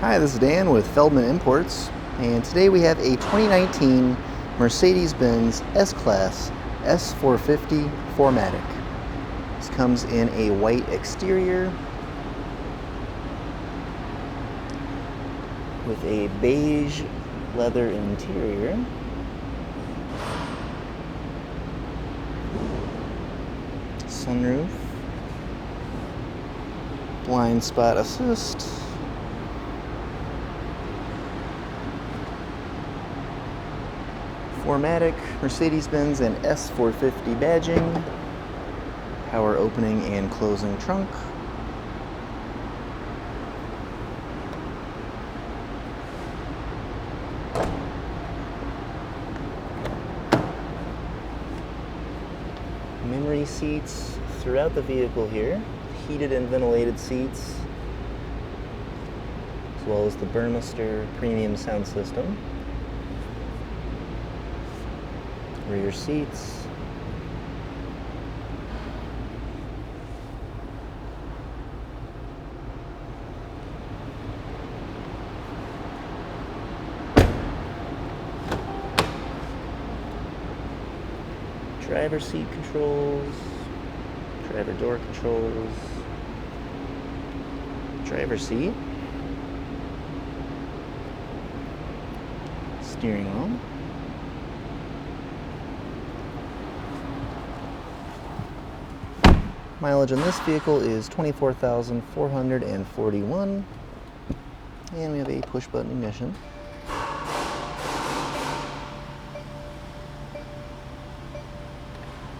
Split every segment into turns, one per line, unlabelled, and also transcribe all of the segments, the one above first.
Hi, this is Dan with Feldmann Imports, and today we have a 2019 Mercedes-Benz S-Class S450 4MATIC. This comes in a white exterior with a beige leather interior. Sunroof, blind spot assist, 4MATIC, Mercedes-Benz and S450 badging, power opening and closing trunk, memory seats throughout the vehicle here, heated and ventilated seats, as well as the Burmester premium sound system. Rear seats, driver seat controls, driver door controls, driver seat, steering wheel, mileage on this vehicle is 24,441, and we have a push button ignition.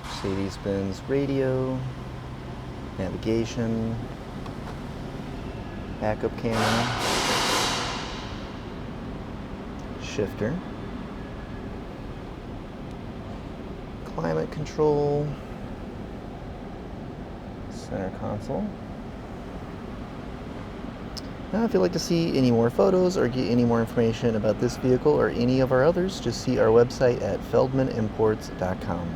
Mercedes-Benz radio, navigation, backup camera, shifter, climate control, center console. Now, if you'd like to see any more photos or get any more information about this vehicle or any of our others, just see our website at feldmannimports.com.